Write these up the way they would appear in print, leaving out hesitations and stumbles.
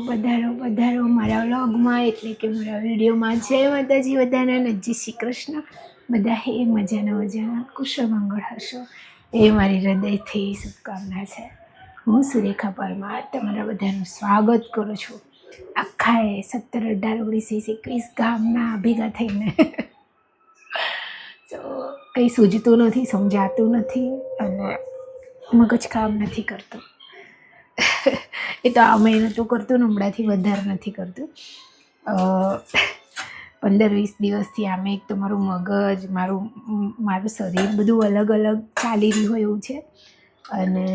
પધારો પધારો મારા વ્લોગમાં, એટલે કે મારા વિડીયોમાં. જય માતાજી બધાને, જય શ્રી કૃષ્ણ. બધા એ મજાના કુશળ મંગળ હશો એ મારી હૃદયથી શુભકામના છે. હું સુરેખા પરમાર તમારા બધાનું સ્વાગત કરું છું. આખા 17, 18, 19, 21 ગામના ભેગા થઈને. તો કંઈ સૂઝતું નથી, સમજાતું નથી અને મગજ કામ નથી કરતું. એ તો આ મહિને તો કરતું ને હમણાંથી વધારે નથી કરતું. 15-20 દિવસથી આમે એક તો મારું મગજ, મારું શરીર બધું અલગ અલગ ચાલી રહ્યું હોય એવું છે. અને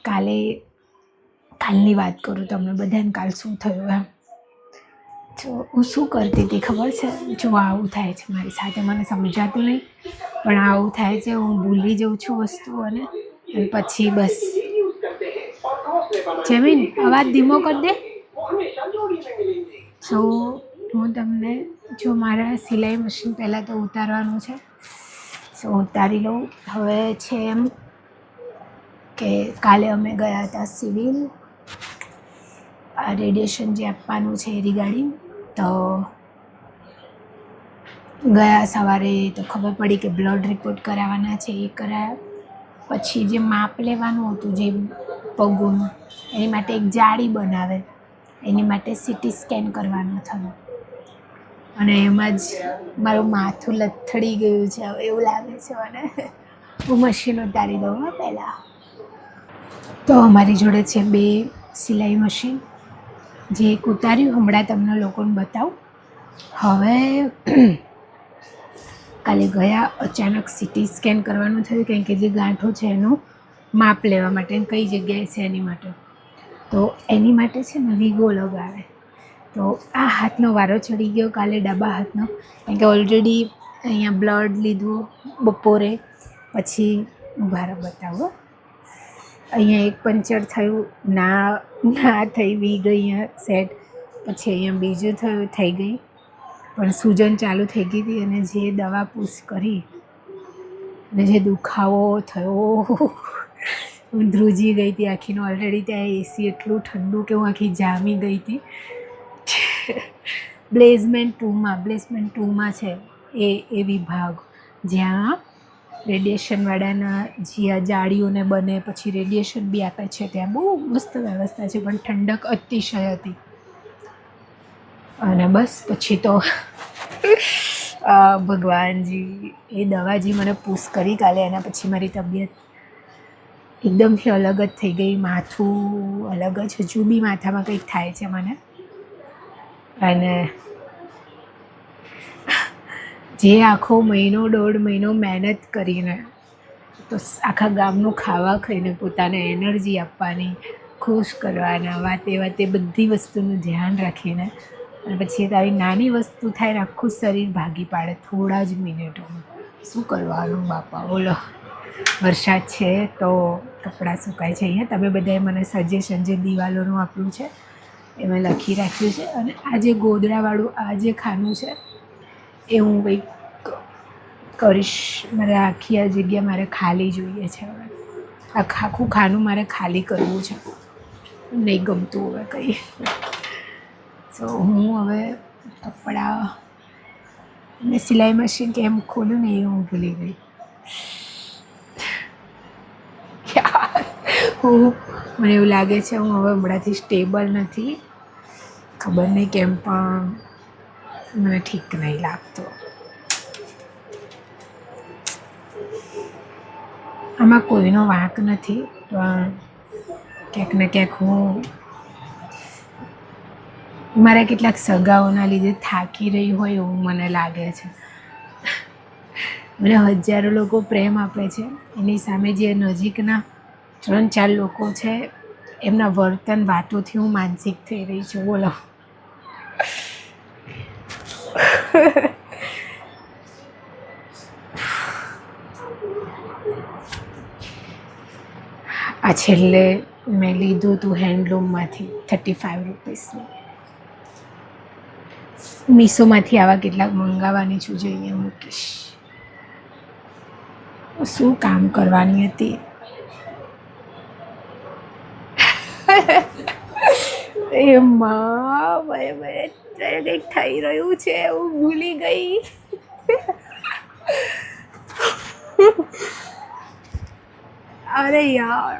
કાલની વાત કરું તમને બધાને, કાલ શું થયું એમ. જો હું શું કરતી હતી ખબર છે? જો આવું થાય છે મારી સાથે, મને સમજાતું નહીં પણ આવું થાય છે. હું ભૂલી જાઉં છું વસ્તુઓને અને પછી બસ. જમીન અવાજ ધીમો કરી દે. સો હું તમને જો મારા સિલાઈ મશીન પહેલાં તો ઉતારવાનું છે. સો ઉતારી લઉં. હવે છે એમ કે કાલે અમે ગયા હતા સિવિલ, આ રેડિયેશન જે આપવાનું છે એ રિગાર્ડિંગ. તો ગયા સવારે તો ખબર પડી કે બ્લડ રિપોર્ટ કરાવવાના છે, એ કરાયા. પછી જે માપ લેવાનું હતું જે પગોનું, એની માટે એક જાળી બનાવે, એની માટે સીટી સ્કેન કરવાનું થયું. અને એમાં જ મારું માથું લથડી ગયું છે. હવે એવું લાગે છે મને. હું મશીન ઉતારી દઉં પહેલાં. તો અમારી જોડે છે 2 સિલાઈ મશીન. જે એક ઉતાર્યું હમણાં તમને લોકોને બતાવું. હવે કાલે ગયા, અચાનક સીટી સ્કેન કરવાનું થયું, કારણ કે જે ગાંઠો છે એનું માપ લેવા માટે, કઈ જગ્યાએ છે એની માટે. તો એની માટે છે ને વીગો લગાવે. તો આ હાથનો વારો ચડી ગયો કાલે, ડાબા હાથનો, કારણ કે ઓલરેડી અહીંયા બ્લડ લીધું બપોરે. પછી ઉભારો બતાવો, અહીંયા એક પંચર થયું, ના થઈ વીગ અહીંયા સેટ. પછી અહીંયા બીજું થયું, થઈ ગઈ, પણ સૂજન ચાલુ થઈ ગઈ હતી. અને જે દવા પૂછ કરી અને જે દુખાવો થયો, હું ધ્રુજી ગઈ હતી આખીનો. ઓલરેડી ત્યાં એસી એટલું ઠંડુ કે હું આખી જામી ગઈ હતી. પ્લેસમેન્ટ 2માં છે એ વિભાગ, જ્યાં રેડિયેશનવાળાના જ્યાં જાળીઓને બને, પછી રેડિયેશન બી આપે છે. ત્યાં બહુ મસ્ત વ્યવસ્થા છે, પણ ઠંડક અતિશય હતી. અને બસ પછી તો ભગવાનજી, એ દવાજી મને પુશ કરી કાલે, એના પછી મારી તબિયત એકદમથી અલગ જ થઈ ગઈ. માથું અલગ જ, હજુ બી માથામાં કંઈક થાય છે મને. અને જે આખો મહિનો 1.5 મહિનો મહેનત કરીને, તો આખા ગામનું ખાવા ખાઈને પોતાને એનર્જી આપવાની, ખુશ કરવાના, વાતે બધી વસ્તુનું ધ્યાન રાખીને, અને પછી આવી નાની વસ્તુ થાય ને આખું શરીર ભાગી પાડે થોડા જ મિનિટોમાં. શું કરવાનું બાપા, બોલો. વરસાદ છે તો કપડાં સુકાય છે. અહીંયા તમે બધાએ મને સજેશન જે દિવાલોનું આપ્યું છે એમાં લખી રાખ્યું છે. અને આ જે ગોદડાવાળું આ જે ખાનું છે એ હું કંઈક કરીશ. મારે આખી આ જગ્યા મારે ખાલી જોઈએ છે. હવે આખું ખાનું મારે ખાલી કરવું છે, નહીં ગમતું હવે કંઈ. સો હું હવે કપડાં ને સિલાઈ મશીન કેમ ખોલું ને એ હું ભૂલી ગઈ. મને એવું લાગે છે હું હવે હમણાંથી સ્ટેબલ નથી. ખબર નહીં કેમ, પણ મને ઠીક નહીં લાગતું. આમાં કોઈનો વાંક નથી, પણ ક્યાંક ને ક્યાંક હું મારા કેટલાક સગાઓના લીધે થાકી રહી હોય એવું મને લાગે છે. મને હજારો લોકો પ્રેમ આપે છે, એની સામે જે નજીકના 3-4 લોકો છે એમના વર્તન, વાતોથી હું માનસિક થઈ રહી છું. બોલો. આ છેલ્લે મેં લીધું હતું હેન્ડલૂમમાંથી 35 રૂપીસનું. મીશોમાંથી આવા કેટલાક મંગાવવાની છું, જે અહીંયા મૂકીશ. શું કામ કરવાની હતી એમાં ભાઈ કંઈક થઈ રહ્યું છે હું ભૂલી ગઈ. અરે યાર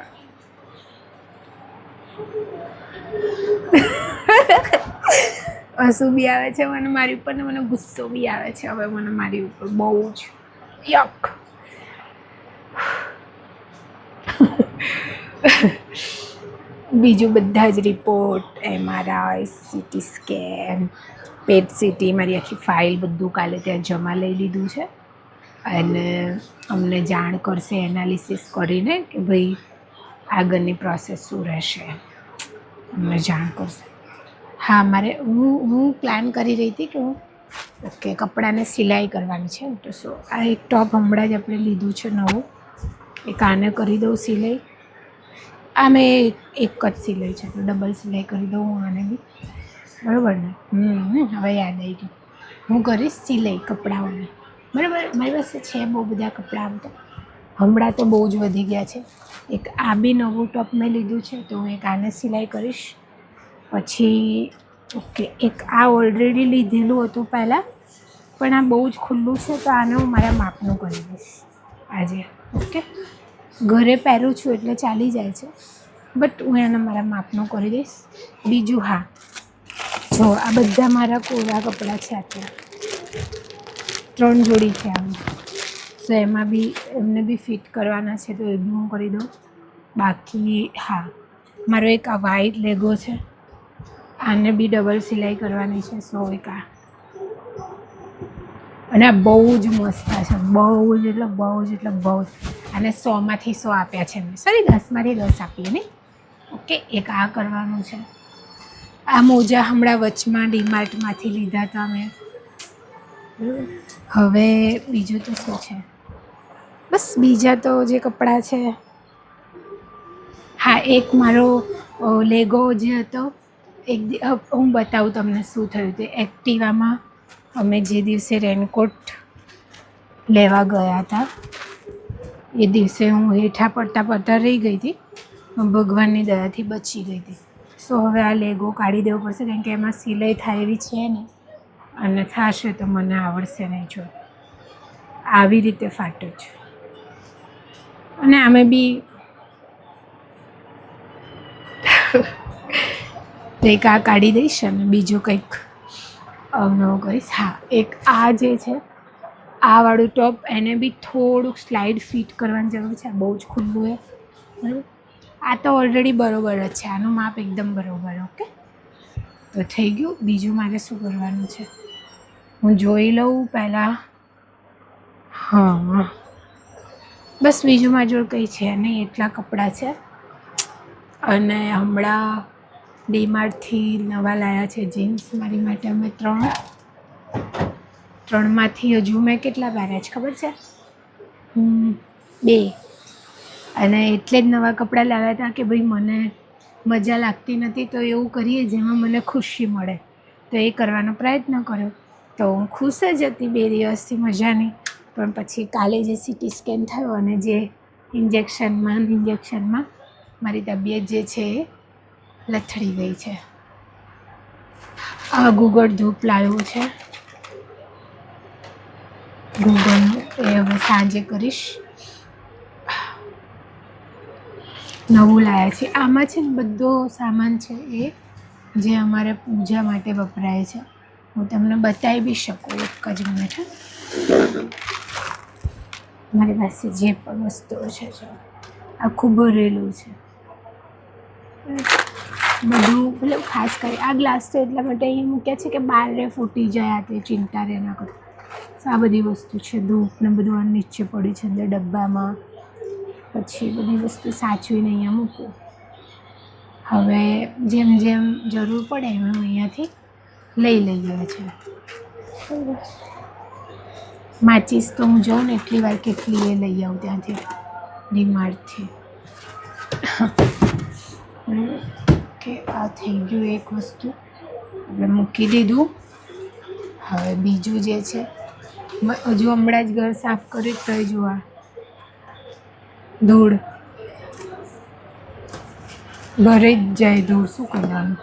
હસું બી આવે છે મને મારી ઉપર ને મને ગુસ્સો બી આવે છે હવે મને મારી ઉપર બહુ જ યક. બીજું બધા જ રિપોર્ટ MRI CT સ્કેન પેટ CT મારી આખી ફાઇલ બધું કાલે ત્યાં જમા લઈ લીધું છે અને અમને જાણ કરશે એનાલિસિસ કરીને કે ભાઈ આગળની પ્રોસેસ શું રહેશે અમને જાણ કરશે. હા મારે હું પ્લાન કરી રહી હતી કે હું ઓકે કપડાને સિલાઈ કરવાની છે તો શું આ એક ટોપ હમણાં જ આપણે લીધું છે નવું એક આને કરી દઉં સિલાઈ. આ મેં એક જ સિલાઈ છે તો ડબલ સિલાઈ કરી દઉં હું આને બી બરાબર ને. હવે યાદ આવી ગયું હું કરીશ સિલાઈ કપડાઓને બરાબર. મારી પાસે છે બહુ બધા કપડાં આમ તો હમણાં તો બહુ જ વધી ગયા છે. એક આ બી નવું ટોપ મેં લીધું છે તો હું એક આને સિલાઈ કરીશ. પછી ઓકે એક આ ઓલરેડી લીધેલું હતું પહેલાં પણ આ બહુ જ ખુલ્લું છે તો આને હું મારા માપનું કરી દઈશ આજે. ઓકે ઘરે પહેરું છું એટલે ચાલી જાય છે બટ હું એને મારા માપનું કરી દઈશ. બીજું હા જો આ બધા મારા કોરા કપડાં છે આટલા 3 જોડી છે આમ સો એમાં બી એમને બી ફિટ કરવાના છે તો એ બી હું કરી દઉં. બાકી હા મારો એક આ વ્હાઈટ લેગો છે આને બી ડબલ સિલાઈ કરવાની છે 100 એક આ અને આ બહુ જ મસ્ત છે બહુ જ એટલે બહુ જ એટલે બહુ જ. અને 100માંથી 100 આપ્યા છે મેં સોરી 10માંથી 10 આપીએ ને. ઓકે એક આ કરવાનું છે. આ મોજા હમણાં વચમાં ડીમાર્ટમાંથી લીધા હતા મેં. હવે બીજું તો શું છે બસ બીજા તો જે કપડાં છે હા એક મારો લેગો જે હતો એક હું બતાવું તમને શું થયું તે એક્ટિવામાં અમે જે દિવસે રેનકોટ લેવા ગયા હતા એ દિવસે હું હેઠા પડતા રહી ગઈ હતી ભગવાનની દયાથી બચી ગઈ હતી. સો હવે આ લેગો કાઢી દેવો પડશે કારણ કે એમાં સિલાઈ થાય એવી છે ને અને થશે તો મને આવડશે નહીં. જો આવી રીતે ફાટે છે અને આમે બી એક આ કાઢી દઈશ અને બીજું કંઈક નવું કરીશ. હા એક આ જે છે આ વાળું ટોપ એને બી થોડુંક સ્લાઇડ ફિટ કરવાની જરૂર છે. બહુ જ ખુલ્લું છે બરાબર. આ તો ઓલરેડી બરાબર જ છે આનું માપ એકદમ બરાબર. ઓકે તો થઈ ગયું. બીજું મારે શું કરવાનું છે હું જોઈ લઉં પહેલાં. હા બસ બીજું મારી જોડે કંઈ છે નહીં એટલા કપડાં છે. અને હમણાં ડીમાર્ટથી નવા લાવ્યા છે જીન્સ મારી માટે અમે 3માંથી હજુ મેં કેટલા પહેર્યા છે ખબર છે 2 અને એટલે જ નવા કપડાં લાવ્યા હતા કે ભાઈ મને મજા લાગતી નથી તો એવું કરીએ જેમાં મને ખુશી મળે તો એ કરવાનો પ્રયત્ન કર્યો તો હું ખુશ જ હતી 2 દિવસથી મજાની. પણ પછી કાલે જે CT સ્કેન થયો અને જે ઇન્જેક્શનમાં મારી તબિયત જે છે એ લથડી ગઈ છે. આ ગૂગળ ધૂપ લાવ્યું છે ગૂગલનું એ હવે સાંજે કરીશ. નવું લાવ્યા છે આમાં છે ને બધો સામાન છે એ જે અમારે પૂજા માટે વપરાય છે. હું તમને બતાવી બી શકું એક જ મિનિટ. મારી પાસે જે પણ વસ્તુઓ છે જો આખું ભરેલું છે બધું. મતલબ ખાસ કરી આ ગ્લાસ તો એટલા માટે અહીં મૂક્યા છે કે બહાર ફૂટી જાય તે ચિંતા રહે ના કરતા. આ બધી વસ્તુ છે ધૂપ ને બધું આ નીચે પડી છે અંદર ડબ્બામાં. પછી બધી વસ્તુ સાચવીને અહીંયા મૂકું. હવે જેમ જેમ જરૂર પડે એમ હું અહીંયાથી લઈ લઈએ છે. માચીસ તો હું જાઉં ને એટલી વાર કેટલી એ લઈ આવું ત્યાંથી ડીમાર્ટથી. કે આ થઈ ગયું એક વસ્તુ આપણે મૂકી દીધું. હવે બીજું જે છે હજુ હમણાં જ ઘર સાફ કરી તો જોવા ધૂળ ઘરે જ જાય ધૂળ શું કરવાનું.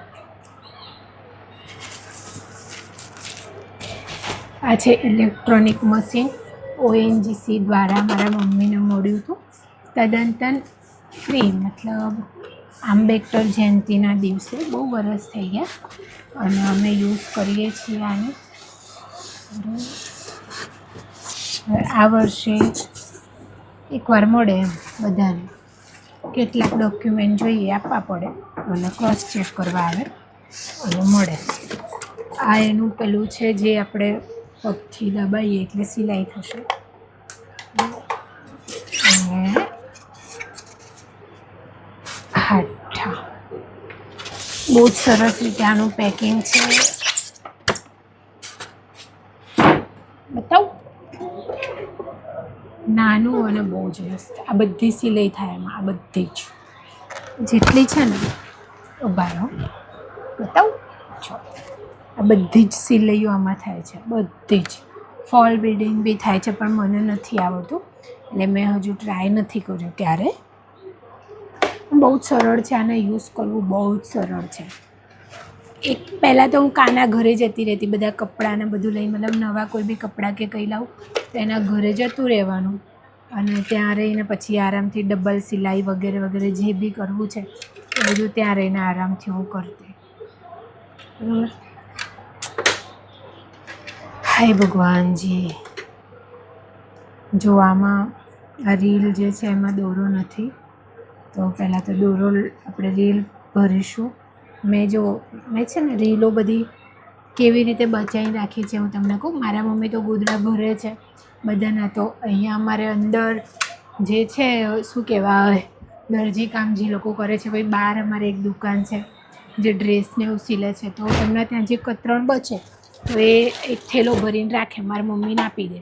આ છે ઇલેક્ટ્રોનિક મશીન, ઓએનજીસી દ્વારા મારા મમ્મીને મળ્યું હતું, તદંતર ફ્રી, મતલબ આંબેડકર જયંતિના દિવસે, બહુ વરસ થઈ ગયા અને અમે યુઝ કરીએ છીએ આને. આ વર્ષે એકવાર મળે એમ બધાને, કેટલાક ડોક્યુમેન્ટ જોઈએ આપવા પડે અને ક્રોસ ચેક કરવા આવે અને મળે. આ એનું પેલું છે જે આપણે પગથી દબાઈએ એટલે સિલાઈ થશે. અને હાઠા બહુ જ સરસ રીતે આનું પેકિંગ છે. બતાવું, નાનું અને બહુ જ મસ્ત. આ બધી સિલાઈ થાય એમાં, આ બધી જ જેટલી છે ને, ઉભા રહો બતાવું છો, આ બધી જ સિલાઈઓ આમાં થાય છે, બધી જ. ફોલ બિલ્ડિંગ બી થાય છે પણ મને નથી આવડતું એટલે મેં હજુ ટ્રાય નથી કર્યું. ત્યારે બહુ જ સરળ છે, આને યુઝ કરવું બહુ જ સરળ છે. એક પહેલાં તો હું કાના ઘરે જતી રહેતી, બધા કપડાં ને બધું લઈ, મતલબ નવા કોઈ બી કપડાં કે કંઈ લાવું તો એના ઘરે જતું રહેવાનું અને ત્યાં રહીને પછી આરામથી ડબલ સિલાઈ વગેરે વગેરે જે બી કરવું છે એ બધું ત્યાં રહીને આરામથી હું કરતી. બરાબર. હાય ભગવાનજી, જો આમાં આ રીલ જે છે એમાં દોરો નથી, તો પહેલાં તો દોરો આપણે રીલ ભરીશું. મેં છે ને રીલો બધી કેવી રીતે બચાવી રાખી છે હું તમને કહું. મારા મમ્મી તો ગોદડા ભરે છે બધાના, તો અહીંયા અમારે અંદર જે છે શું કહેવાય, દરજી કામ જે લોકો કરે છે, ભાઈ બહાર અમારે એક દુકાન છે જે ડ્રેસને એવું સિલે છે, તો એમના ત્યાં જે કતરણ બચે તો એ એક થેલો ભરીને રાખે, મારા મમ્મીને આપી દે.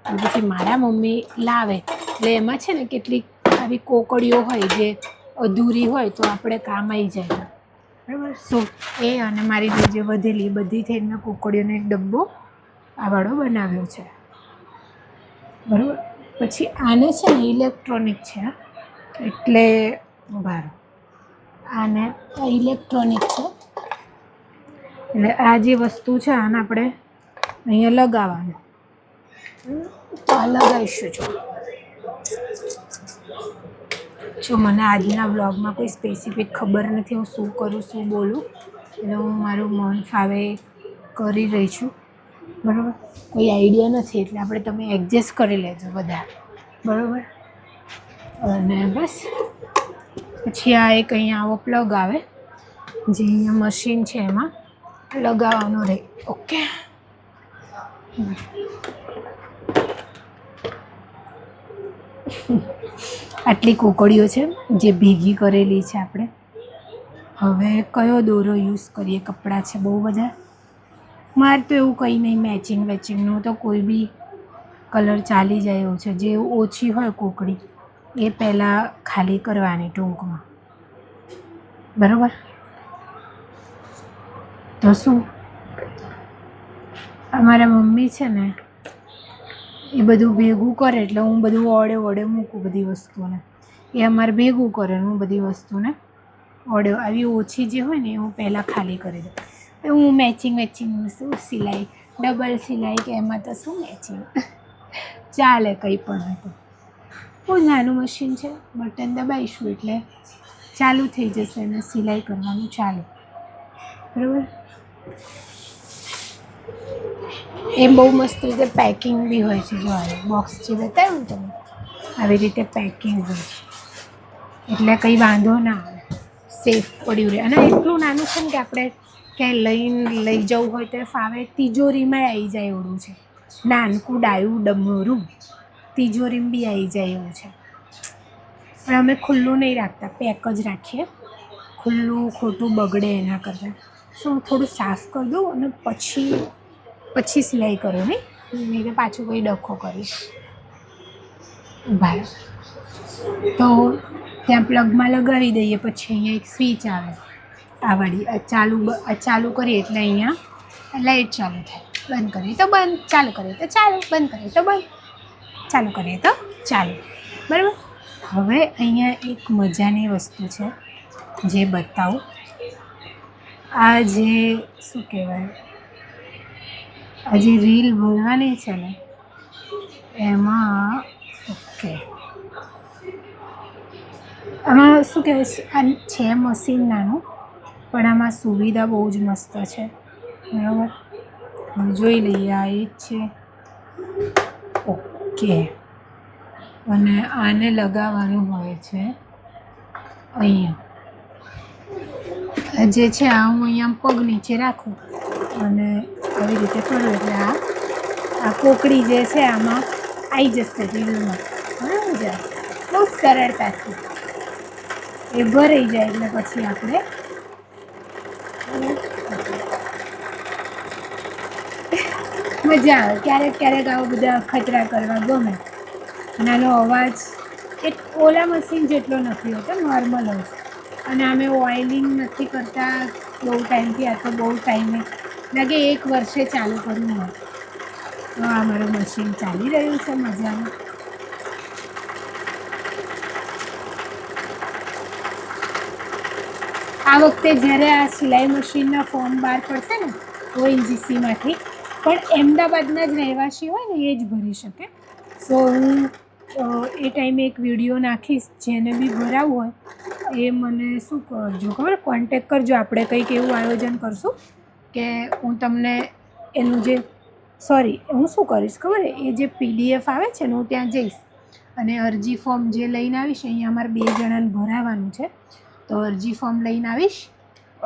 અને પછી મારા મમ્મી લાવે એટલે એમાં છે ને કેટલીક આવી કોકડીઓ હોય જે અધૂરી હોય તો આપણે કામ આવી જાય. બરાબર. સો એ અને મારી જે વધેલી બધી થઈને કોકડીઓનો એક ડબ્બો આવાળો બનાવ્યો છે. બરાબર. પછી આને છે ને ઇલેક્ટ્રોનિક છે એટલે બહાર આને ઇલેક્ટ્રોનિક છે એટલે આ જે વસ્તુ છે આને આપણે અહીંયા લગાવવાનું. તો આ લગાવીશું. જો મને આજના વ્લોગમાં કોઈ સ્પેસિફિક ખબર નથી હું શું કરું, શું બોલું, એટલે હું મારું મન ફાવે કરી રહી છું. બરાબર. કોઈ આઈડિયા નથી એટલે આપણે તમે એડજસ્ટ કરી લેજો બધા. બરાબર. અને બસ પછી આ એક અહીંયા આવો પ્લગ આવે જે અહીંયા મશીન છે એમાં લગાવવાનો રહે. ઓકે. આટલી કોકડીઓ છે જે ભેગી કરેલી છે આપણે. હવે કયો દોરો યુઝ કરીએ? કપડાં છે બહુ બધા. મારે તો એવું કંઈ નહીં, વેચિંગનું તો કોઈ બી કલર ચાલી જાય એવું છે. જે ઓછી હોય કોકડી એ પહેલાં ખાલી કરવાની ટૂંકમાં. બરાબર. તો શું અમારા મમ્મી છે ને એ બધું ભેગું કરે એટલે હું બધું ઓડે મૂકું બધી વસ્તુને. એ અમારે ભેગું કરે ને હું બધી વસ્તુને ઓડે. આવી ઓછી જે હોય ને એ હું પહેલાં ખાલી કરી દઉં. હું મેચિંગ શું સિલાઈ, ડબલ સિલાઈ કે એમાં તો શું મેચિંગ ચાલે કંઈ પણ હોય તો. બહુ નાનું મશીન છે, બટન દબાવીશું એટલે ચાલુ થઈ જશે અને સિલાઈ કરવાનું ચાલુ. બરાબર. એ બહુ મસ્ત રીતે પેકિંગ બી હોય છે. જો બોક્સ જે બતાવ્યું ને તમે આવી રીતે પેકિંગ હોય છે એટલે કંઈ વાંધો ના આવે, સેફ પડ્યું રહે. અને એટલું નાનું છે ને કે આપણે ક્યાંય લઈ જવું હોય તો ફાવે. તિજોરીમાં આવી જાય એવડું છે, નાનકું ડાયું ડમરું તિજોરીમાં બી આવી જાય એવું છે. પણ અમે ખુલ્લું નહીં રાખતા, પેક જ રાખીએ. ખુલ્લું ખોટું બગડે એના કરતાં. શું થોડું સાફ કરી દઉં અને પછી સિલાઈ કરો નહીં તો પાછું કંઈ ડખો કરીશ. ભાઈ તો ત્યાં પ્લગમાં લગાવી દઈએ. પછી અહીંયા એક સ્વિચ આવે આ વાળી, ચાલુ કરીએ એટલે અહીંયા લાઇટ ચાલુ થાય. બંધ કરીએ તો બંધ, ચાલુ કરીએ તો ચાલુ, બંધ કરીએ તો બંધ, ચાલુ કરીએ તો ચાલુ. બરાબર. હવે અહીંયા એક મજાની વસ્તુ છે જે બતાવું. આ જે શું કહેવાય, આ જે રીલ ભરવાની છે ને એમાં ઓકે આમાં શું કહેવાય, આ છે મશીન નાનું પણ આમાં સુવિધા બહુ જ મસ્ત છે, બરાબર. જોઈ લઈએ, આ એ જ છે. ઓકે, અને આને લગાવવાનું હોય છે અહીંયા, જે છે આ હું અહીંયા પગ નીચે રાખું અને આવી રીતે કરું એટલે આ કોકડી જે છે આમાં આવી જશે રીલમાં, બરાબર છે. બહુ સરળતાથી એ ભરાઈ જાય એટલે પછી આપણે મજા આવે. ક્યારેક ક્યારેક આવા બધા અખતરા કરવા ગમે. અને આનો અવાજ એક ઓલા મશીન જેટલો નથી હોતો, નોર્મલ હોય છે. અને અમે ઓઇલિંગ નથી કરતા બહુ ટાઈમથી, આ તો બહુ ટાઈમે લાગે 1 વર્ષે ચાલુ કર્યું હોય. તો આ મારું મશીન ચાલી રહ્યું છે મજાનું. આ વખતે જ્યારે આ સિલાઈ મશીનના ફોર્મ બહાર પડશે ને ONGCમાંથી, પણ અમદાવાદના જ રહેવાસી હોય ને એ જ ભરી શકે. સો હું એ ટાઈમે એક વિડીયો નાખીશ, જેને બી ભરાવવું હોય એ મને શું કરજો ખબર, કોન્ટેક કરજો. આપણે કંઈક એવું આયોજન કરશું કે હું તમને એનું જે હું શું કરીશ ખબર, એ જે PDF આવે છે ને હું ત્યાં જઈશ અને અરજી ફોર્મ જે લઈને આવીશ, અહીંયા અમારે 2 જણાને ભરાવાનું છે, તો અરજી ફોર્મ લઈને આવીશ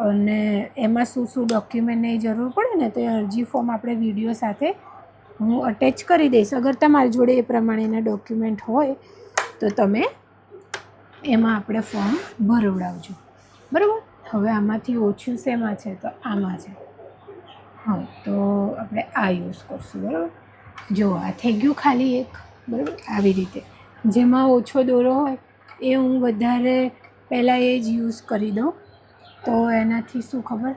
અને એમાં શું ડોક્યુમેન્ટની જરૂર પડે ને તો એ અરજી ફોર્મ આપણે વિડીયો સાથે હું અટેચ કરી દઈશ. અગર તમારી જોડે એ પ્રમાણેના ડોક્યુમેન્ટ હોય તો તમે એમાં આપણે ફોર્મ ભરવડાવજો, બરાબર. હવે આમાંથી ઓછું શેમાં છે તો આમાં છે. હા, તો આપણે આ યુઝ કરશું, બરાબર. જો આ થઈ ગયું ખાલી એક, બરાબર. આવી રીતે જેમાં ઓછો દોરો હોય એ હું વધારે પહેલાં એ જ યુઝ કરી દઉં, તો એનાથી શું ખબર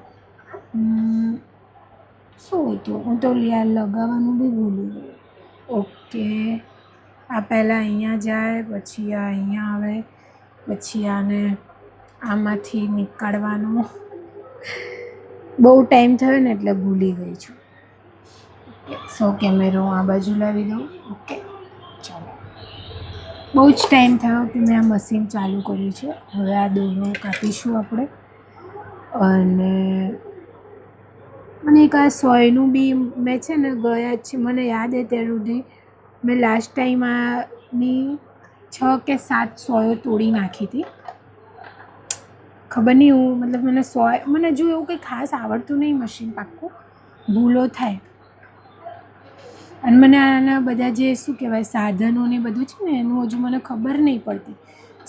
શું હતું, હું તો લગાવવાનું બી ભૂલી ગઈ. ઓકે, આ પહેલાં અહીંયા જાય, પછી આ અહીંયા આવે, પછી આને આમાંથી નીકાળવાનું. બહુ ટાઈમ થયો ને એટલે ભૂલી ગઈ છું. સો કેમેરો આ બાજુ લાવી દઉં. ઓકે, ચાલો. બહુ જ ટાઈમ થયો કે મેં આ મશીન ચાલુ કર્યું છે. હવે આ દોરો કાપીશું આપણે. અને મને એક આ સોયનું બી મેં છે ને ગયા જ છે, મને યાદ છે ત્યાં સુધી મેં લાસ્ટ ટાઈમ આની 6 કે 7 સોયો તોડી નાખી હતી. ખબર નહીં, હું મતલબ મને જો એવું કંઈ ખાસ આવડતું નહીં મશીન, પાક્કું ભૂલો થાય. અને મને આના બધા જે શું કહેવાય સાધનો ને બધું છે ને એનું હજુ મને ખબર નહીં પડતી.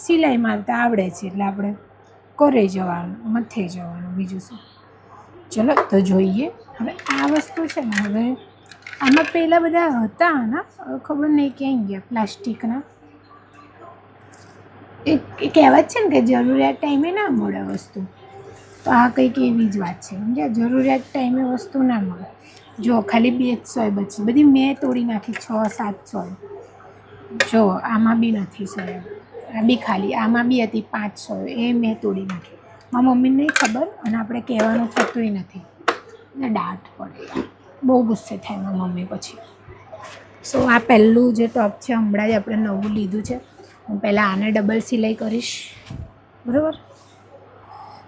સિલાઈ મારતા આવડે છે એટલે આપણે કરે જવાનું, મથે જવાનું, બીજું શું. ચલો તો જોઈએ. હવે આ વસ્તુ છે ને, હવે આમાં પહેલાં બધા હતા આના, ખબર નહીં ક્યાંય ગયા પ્લાસ્ટિકના. એક કહેવત છે ને કે જરૂરિયાત ટાઈમે ના મળે વસ્તુ, તો આ કંઈક એવી જ વાત છે. સમજ્યા, જરૂરિયાત ટાઈમે વસ્તુ ના મળે. જો ખાલી 2 જ સોય બચી, બધી મેં તોડી નાખી 6-7 સોય. જો આમાં બી નથી સોય, આ બી ખાલી, આમાં બી હતી 5 સોય, એ મેં તોડી નાખી. મારી મમ્મીને નહીં ખબર અને આપણે કહેવાનું થતુંય નથી ને દાટ પડે, બહુ ગુસ્સે થાય મારી મમ્મી પછી. સો આ પહેલું જે ટોપ છે હમણાં જ આપણે નવું લીધું છે. હું પહેલાં આને ડબલ સિલાઈ કરીશ, બરાબર.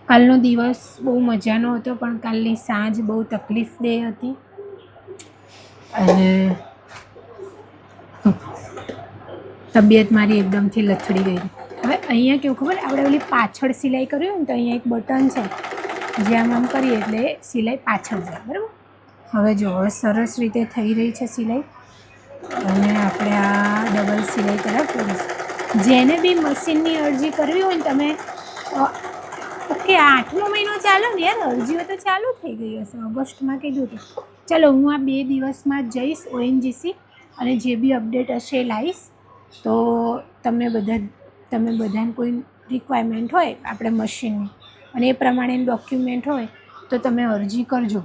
કાલનો દિવસ બહુ મજાનો હતો, પણ કાલની સાંજ બહુ તકલીફ દે હતી અને તબિયત મારી એકદમથી લથડી ગઈ. હવે અહીંયા કેવું ખબર, આપણે ઓલી પાછળ સિલાઈ કરી હોય ને તો અહીંયા એક બટન છે, જ્યાં આમ કરીએ એટલે સિલાઈ પાછળ જાય, બરાબર. હવે જો હવે સરસ રીતે થઈ રહી છે સિલાઈ અને આપણે આ ડબલ સિલાઈ તરફ કરીશું. જેને બી મશીનની અરજી કરવી હોય ને તમે ઓકે, 8મો મહિનો ચાલો ને યાર, અરજીઓ તો ચાલુ થઈ ગઈ હશે, ઓગસ્ટમાં કીધું હતું. ચલો હું આ 2 દિવસમાં જઈશ ONGC અને જે બી અપડેટ હશે એ લાવીશ. તો તમે બધાને કોઈ રિક્વાયરમેન્ટ હોય આપણે મશીનની અને એ પ્રમાણેનું ડોક્યુમેન્ટ હોય તો તમે અરજી કરજો.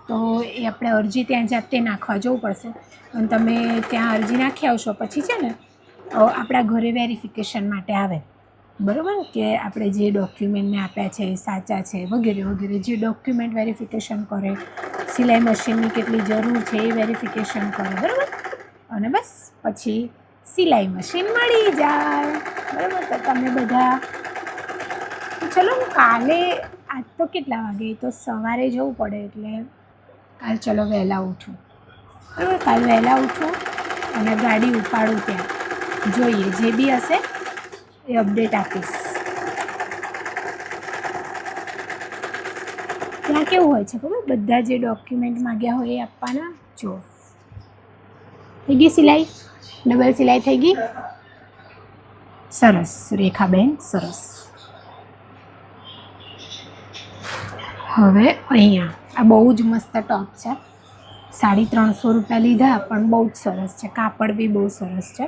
તો એ આપણે અરજી ત્યાં જાતે નાખવા જવું પડશે અને તમે ત્યાં અરજી નાખી આવશો, પછી છે ને આપણા ઘરે વેરિફિકેશન માટે આવે, બરાબર, કે આપણે જે ડોક્યુમેન્ટને આપ્યા છે એ સાચા છે વગેરે વગેરે. જે ડોક્યુમેન્ટ વેરિફિકેશન કરે સિલાઈ મશીનની કેટલી જરૂર છે એ વેરિફિકેશન કરો, બરાબર. અને બસ પછી સિલાઈ મશીન મળી જાય, બરાબર. તો તમે બધા ચલો કાલે, આજ તો કેટલા વાગે, તો સવારે જવું પડે એટલે કાલ ચલો વહેલા ઉઠું, બરાબર. કાલ વહેલા ઉઠું અને ગાડી ઉપાડું, ત્યાં જોઈએ જે બી હશે એ અપડેટ આપીશ. ત્યાં કેવું હોય છે ખબર, બધા જે ડોક્યુમેન્ટ માગ્યા હોય એ આપવાના. જો થઈ ગઈ સિલાઈ, ડબલ સિલાઈ થઈ ગઈ, સરસ રેખાબેન, સરસ. હવે અહીંયા આ બહુ જ મસ્ત ટોપ છે, 350 રૂપિયા લીધા, પણ બહુ જ સરસ છે, કાપડ બી બહુ સરસ છે.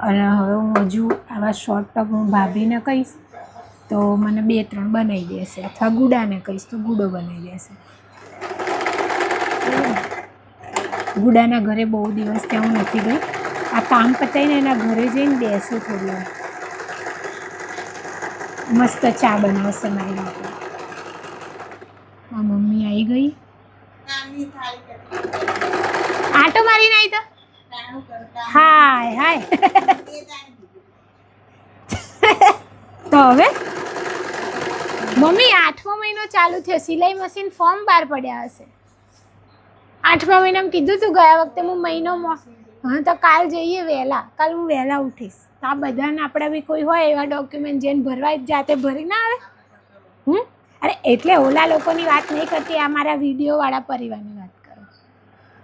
અને હવે હું હજુ આવા શોર્ટ ટોપ હું ભાભીને કહીશ તો મને 2-3 બનાવી દેશે, અથવા ગુડાને કહીશ તો ગુડો બનાવી દેશે. ગુડાના ઘરે બહુ દિવસ ત્યાં હું નથી ગઈ, આ કામ પતાવીને એના ઘરે જઈને બેસું થોડી વાર, મસ્ત ચા બનાવશે મારી માટે. મમ્મી આવી ગઈ, આટો મારીને આવી તો હાય હાય. તો હવે મમ્મી 8મો મહિનો ચાલુ થયો, સિલાઈ મશીન ફોર્મ બહાર પડ્યા હશે. 8મા મહિનામાં કીધું તું ગયા વખતે હું મહિનોમાં. હા તો કાલ જઈએ વહેલા, કાલ હું વહેલા ઉઠીશ. તો આ બધાને આપણા બી કોઈ હોય એવા ડોક્યુમેન્ટ જેને ભરવા જાતે ભરી ના આવે. અરે એટલે ઓલા લોકોની વાત નહીં કરતી, આ મારા વિડીયોવાળા પરિવારની વાત કરું,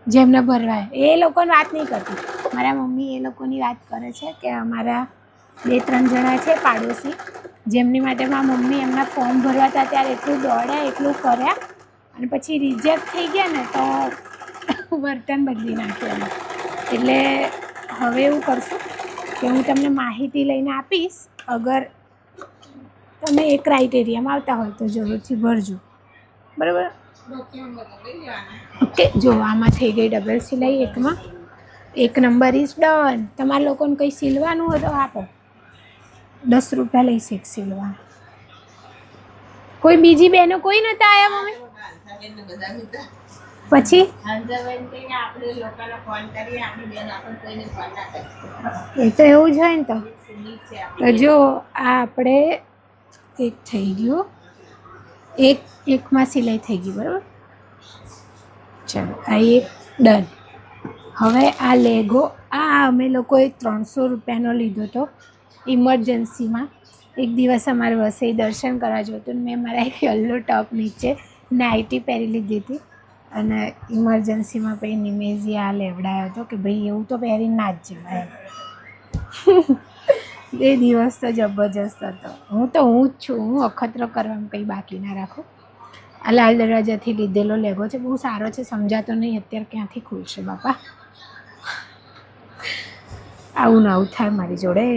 જેમને ભરવાય એ લોકોની વાત નહીં કરતી. મારા મમ્મી એ લોકોની વાત કરે છે કે અમારા 2-3 જણા છે પાડોશી, જેમની માટે મારા મમ્મી એમના ફોર્મ ભરવા હતા ત્યારે એટલું દોડ્યા, એટલું કર્યા, અને પછી રિજેક્ટ થઈ ગયા ને તો વર્તન બદલી નાખ્યું. એટલે હવે એવું કરશું કે હું તમને માહિતી લઈને આપીશ, અગર તમે એ ક્રાઇટેરિયામાં આવતા હોય તો જરૂરથી ભરજો, બરાબર. ઓકે, જો આમાં થઈ ગઈ ડબલ સિલાઈ એકમાં, 1 નંબર ઇઝ ડન. તમારા લોકોને કંઈ સિલવાનું હોય તો આપો, 10 રૂપિયા લઈશ એક સિલવા. કોઈ બીજી બહેનો કોઈ નતા આવ્યા મમ્મી? પછી એ તો એવું જ હોય ને. તો જો આ આપણે એક થઈ ગયું, એકમાં સિલાઈ થઈ ગઈ, બરાબર. ચાલો આ એક ડન. હવે આ લેગો, આ અમે લોકોએ 300 રૂપિયાનો લીધો હતો ઇમરજન્સીમાં. એક દિવસ અમારે વસઈ દર્શન કરવા જોતું, મેં મારા એક યલો ટોપ નીચે નાઇટી પહેરી લીધી હતી, અને ઇમરજન્સીમાં પછી નિમેજી આ લેવડાયો હતો કે ભાઈ એવું તો પહેરીને ના જ જવાય. એ દિવસ તો જબરજસ્ત હતો. હું જ છું, હું અખતરો કરવામાં કંઈ બાકી ના રાખું. આ લાલ દરવાજાથી લીધેલો લેગો છે, બહુ સારો છે, સમજાતો નહીં અત્યારે ક્યાંથી ખુલશે બાપા. આવું ને આવું થાય મારી જોડે,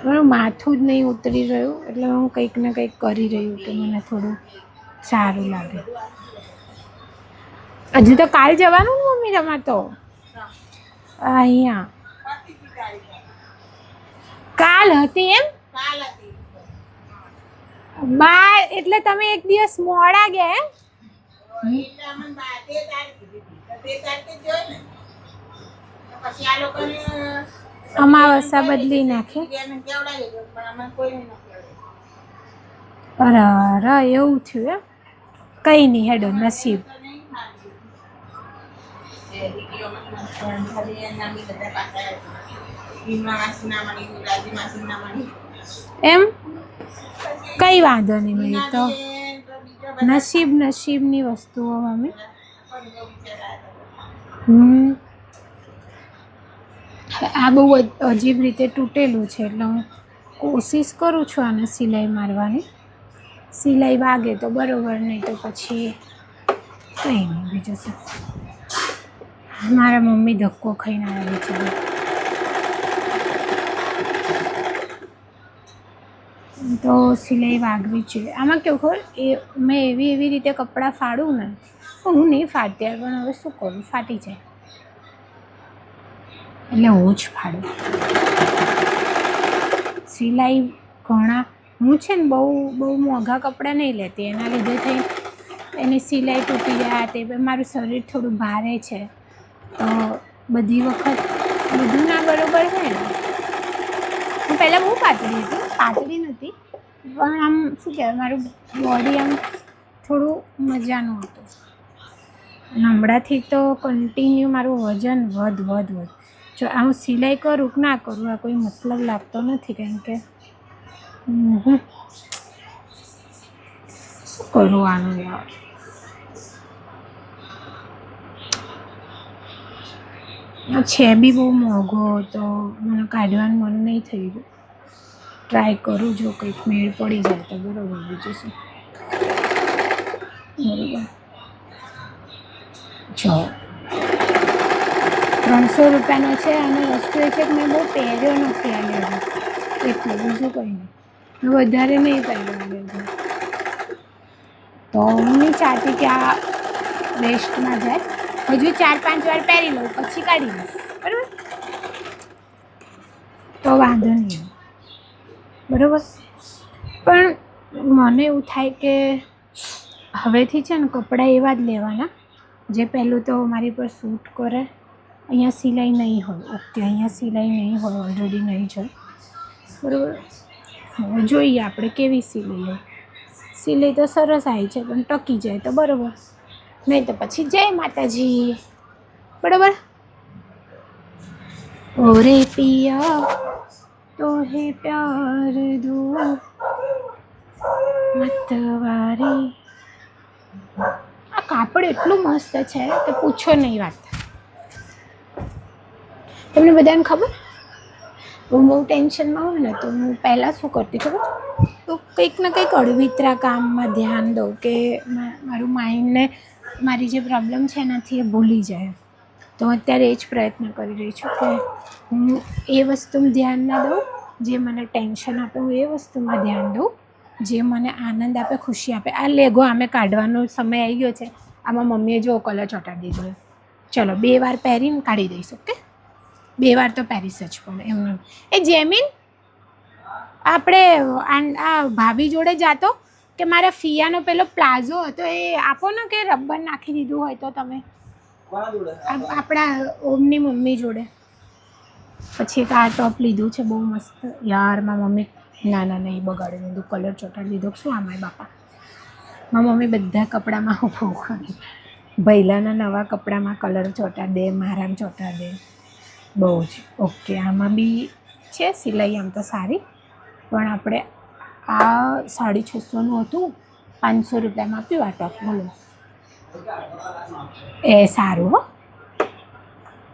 મારું માથું જ નહીં ઉતરી રહ્યું, એટલે હું કંઈક ને કંઈક કરી રહ્યું કે મને થોડું સારું લાગે. હજુ તો કાલ જવાનું ને મમ્મી તમારે તો અહીંયા કાલ હતી એમ? બાર એટલે તમે એક દિવસ મોડા ગયા એમ? અમાવસ્યા બદલી નાખે. અરે એવું થયું એમ? કઈ નહીં, હેડો નસીબ. એમ કઈ વાંધો નહીં, મેં તો નસીબની વસ્તુઓ મમ્મી. આ બહુ અજીબ રીતે તૂટેલું છે, એટલે હું કોશિશ કરું છું આને સિલાઈ મારવાની. સિલાઈ વાગે તો બરાબર, નહીં તો પછી કંઈ નહીં. બીજું શું, મારા મમ્મી ધક્કો ખાઈને આવ્યા બિચારા. તો સિલાઈ વાગવી જોઈએ. આમાં કેવું ખબર, એ મેં એવી રીતે કપડાં ફાડું ને, હું નહીં ફાડતી, પણ હવે શું કરું, ફાટી જાય એટલે હું જ ફાડું. સિલાઈ ઘણા, હું છે ને બહુ મોંઘા કપડાં નહીં લેતી, એના લીધે થઈ એની સિલાઈ તૂટી જાય તે મારું શરીર થોડું ભારે છે તો બધી વખત બધું ના બરોબર હોય ને. હું પહેલાં બહુ પાતળી નહોતી પણ આમ શું કહેવાય મારું બોડી આમ થોડું મજાનું હતું. હમણાંથી તો કન્ટિન્યુ મારું વજન વધ. જો આ હું સિલાઈ કરું કે ના કરું આ કોઈ મતલબ લાગતો નથી, કારણ કે શું કરું આનું યાર. છે બી બહુ મોંઘો તો મને કાઢવાનું મન નહીં થઈ ગયું. ટ્રાય કરું, જો કંઈક મેળ પડી જાય તો બરાબર, બીજું શું. બરાબર, જો 300 રૂપિયાનો છે અને વસ્તુ એ છે કે મેં બહુ પહેર્યો નથી આ લેવું એટલું, બીજું કંઈ નહીં. મેં વધારે નહીં પહેરવા લેવું તો હું નહીં ચાહતી કે આ વેસ્ટમાં જાય. હજુ 4-5 વાર પહેરી લઉં પછી કાઢી લઈશ, બરાબર, તો વાંધો નહીં, બરાબર. પણ મને એવું થાય કે હવેથી છે ને કપડાં એવા જ લેવાના જે પહેલું તો મારી પર સૂટ કરે. અહીંયા સિલાઈ નહીં હોય, ઓકે, અહીંયા સિલાઈ નહીં હોય, ઓલરેડી નહીં જ હોય, બરાબર. હવે જોઈએ આપણે કેવી સિલાઈ હોય. સિલાઈ તો સરસ આવી છે પણ ટકી જાય તો બરાબર, નહીં તો પછી જય માતાજી, બરાબર. ઓરે પિયા તો હે પ્યાર દો મતવારી. આ કાપડ એટલું મસ્ત છે કે પૂછો નહીં વાત. તમને બધાને ખબર, હું બહુ ટેન્શનમાં હોય ને તો હું પહેલાં શું કરતી ખબર, તો કંઈક ને કંઈક અળવિતરા કામમાં ધ્યાન દઉં કે મારું માઇન્ડને મારી જે પ્રોબ્લેમ છે એનાથી એ ભૂલી જાય. તો અત્યારે એ જ પ્રયત્ન કરી રહી છું કે હું એ વસ્તુમાં ધ્યાન ના દઉં જે મને ટેન્શન આપે, હું એ વસ્તુમાં ધ્યાન દઉં જે મને આનંદ આપે, ખુશી આપે. આ લેગો આમે કાઢવાનો સમય આવી ગયો છે. આમાં મમ્મીએ જો કલર ચોંટાડી દીધો. ચલો 2 વાર પહેરીને કાઢી દઈશ, ઓકે. 2 વાર તો પહેરીશ જ પણ એમને. એ જેમીન આપણે આ ભાભી જોડે જાતો કે મારા ફિયાનો પેલો પ્લાઝો હતો એ આપો ને, કે રબર નાખી દીધું હોય તો તમે. આપણા ઓમની મમ્મી જોડે. પછી એક આ ટોપ લીધું છે બહુ મસ્ત યાર. મારી મમ્મી ના નહીં બગાડી દીધું, કલર ચોંટાડી દીધો. શું આમાં બાપા, મારી મમ્મી બધા કપડામાં બહુ કરી. ભૈલાના નવા કપડામાં કલર ચોંટાડી દે, મારામાં ચોંટાડી દે, બહુ જ. ઓકે, આમાં બી છે સિલાઈ આમ તો સારી, પણ આપણે આ 650નું હતું, 500 રૂપિયામાં આપ્યું આ ટોપ. બોલો, એ સારું હો.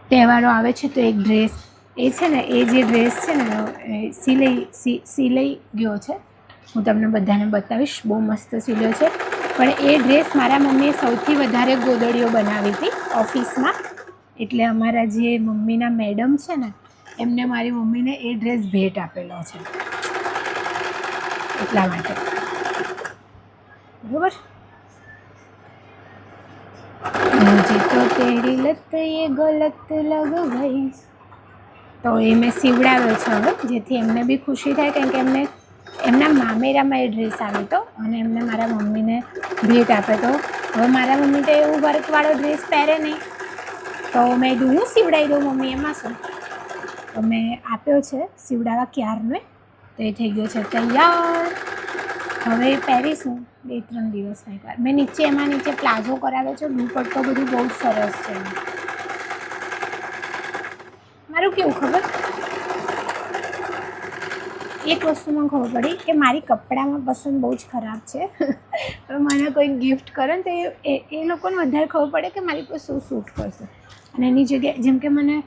તહેવારો આવે છે તો એક ડ્રેસ એ છે ને, એ જે ડ્રેસ છે ને એ સિલાઈ ગયો છે. હું તમને બધાને બતાવીશ, બહુ મસ્ત સિલ્યો છે. પણ એ ડ્રેસ મારા મમ્મીએ સૌથી વધારે ગોદડીઓ બનાવી હતી ઓફિસમાં. એટલે અમારા જે મમ્મીના મેડમ છે ને એમને મારી મમ્મીને એ ડ્રેસ ભેટ આપેલો છે, એટલા માટે, બરાબર. मुझे तो तेरी लत ये गलत लग गई. તો એ મેં સીવડાવ્યો છે હવે, જેથી એમને બી ખુશી થાય, કારણ કે એમને એમના મામેરામાં એ ડ્રેસ આવ્યો હતો અને એમને મારા મમ્મીને ભેટ આપ્યો હતો. હવે મારા મમ્મી તો એવું વર્કવાળો ડ્રેસ પહેરે નહીં, તો મેં કીધું હું સીવડાવી દઉં મમ્મી, એમાં શું. તો મેં આપ્યો છે સીવડાવવા ક્યારનો, તો એ થઈ ગયો છે તૈયાર. હવે પહેરીશું 2-3 દિવસમાં એકવાર. મેં એમાં નીચે પ્લાઝો કરાવ્યો છે, દુપટ્ટો બધું બહુ જ સરસ છે. મારું કેવું ખબર, એક વસ્તુ મને ખબર પડી કે મારી કપડામાં પસંદ બહુ જ ખરાબ છે. મને કોઈ ગિફ્ટ કરે ને તો એ લોકોને વધારે ખબર પડે કે મારી પર શું સૂટ કરશે. અને એની જગ્યાએ જેમ કે મને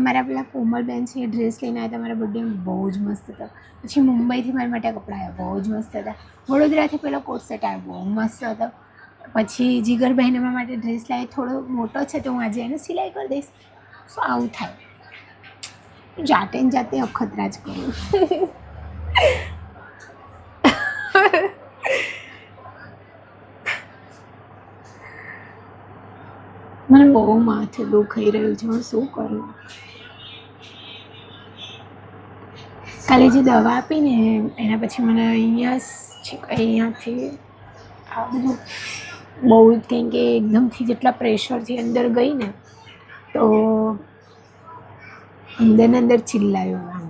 મારા પેલા કોમલબેન છે એ ડ્રેસ લઈને આવ્યા હતા મારા બર્થડેમાં, બહુ જ મસ્ત હતા. પછી મુંબઈથી મારી માટે કપડાં આવ્યા, બહુ જ મસ્ત હતા. વડોદરાથી પેલો કોટ સેટ આવ્યો, બહુ મસ્ત હતો. પછી જીગરભાઈને મારા માટે ડ્રેસ લાવી, થોડો મોટો છે તો હું આજે એને સિલાઈ કરી દઈશ. શું આવું થાય, જાતે ને જાતે અખતરા જ કરું. મને બહુ માથું દુખાઈ રહ્યું છે, હું શું કરું. કાલે જે દવા આપી ને એના પછી મને અહીંયાથી આ બધું બહુ જ કંઈ કે એકદમથી જેટલા પ્રેશરથી અંદર ગઈ ને તો અંદર ને અંદર ચિલ્લાયું આમ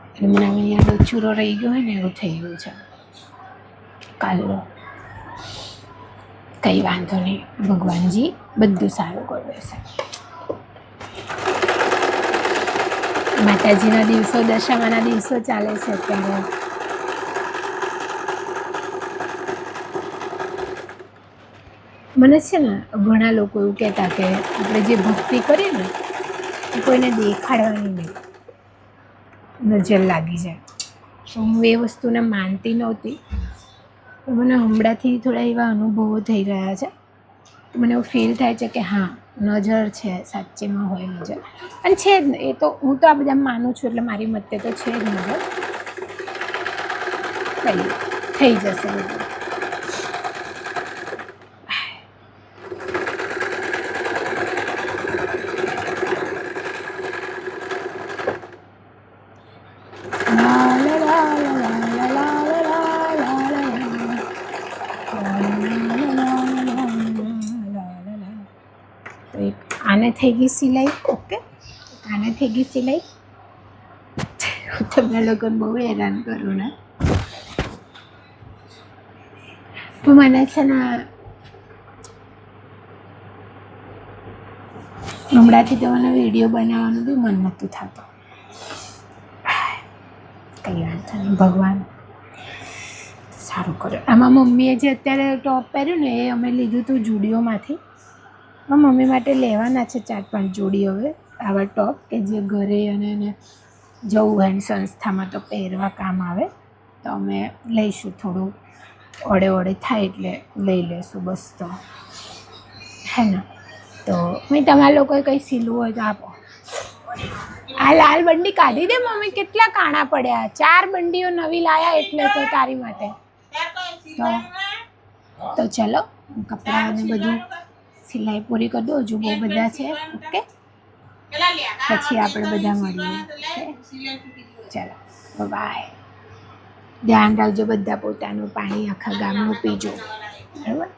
એટલે મને અહીંયા ચૂરો રહી ગયો હોય ને એવું થઈ ગયું છે કાલનો. કંઈ વાંધો નહીં, ભગવાનજી બધું સારું કરી દેશે. માતાજીના દિવસો, દશામાના દિવસો ચાલે છે અત્યારે. મને છે ને ઘણા લોકો એવું કહેતા કે આપણે જે ભક્તિ કરીએ ને એ કોઈને દેખાડવાની નહીં, નજર લાગી જાય. તો હું એ વસ્તુને માનતી નહોતી, પણ મને હમણાંથી થોડા એવા અનુભવો થઈ રહ્યા છે. મને એવું ફીલ થાય છે કે હા, નજર છે, સાચેમાં હોય નજર. અને છે જ ને, એ તો હું તો આ બધા માનું છું એટલે મારી મતે તો છે જ નજર. થઈ જશે બધું. તો એક આને થઈ ગઈ સિલાઈ. ઓકે, આને થઈ ગઈ સિલાઈ. હું તમને લોકોને બહુ હેરાન કરું ને, પણ મને છે ને હમણાંથી તો મને વિડીયો બનાવવાનું બી મન નહોતું થતું. કંઈ વાંધો નહીં, ભગવાન સારું કર્યું. આમાં મમ્મીએ જે અત્યારે ટોપ પહેર્યું ને એ અમે લીધું હતું જુડિયોમાંથી. મમ્મી માટે લેવાના છે 4-5 જોડી હવે આવા ટોપ કે જે ઘરે અને એને જવું હોય સંસ્થામાં તો પહેરવા કામ આવે. તો અમે લઈશું, થોડું ઓળે થાય એટલે લઈ લઈશું બસ. તો હે ને, તો મેં તમારા લોકોએ કંઈ સીલવું હોય તો આપો. આ લાલ બંડી કાઢી દે મમ્મી, કેટલા કાણા પડ્યા. 4 બંડીઓ નવી લાયા એટલે તો તારી માટે. તો ચલો, કપડાં અને બધું સિલાઈ પૂરી કરી દો. હજુ બહુ બધા છે. ઓકે, પછી આપણે બધા મળીએ. ચલો, બાય. ધ્યાન રાખજો બધા પોતાનું. પાણી આખા ગામનું પીજો, બરાબર.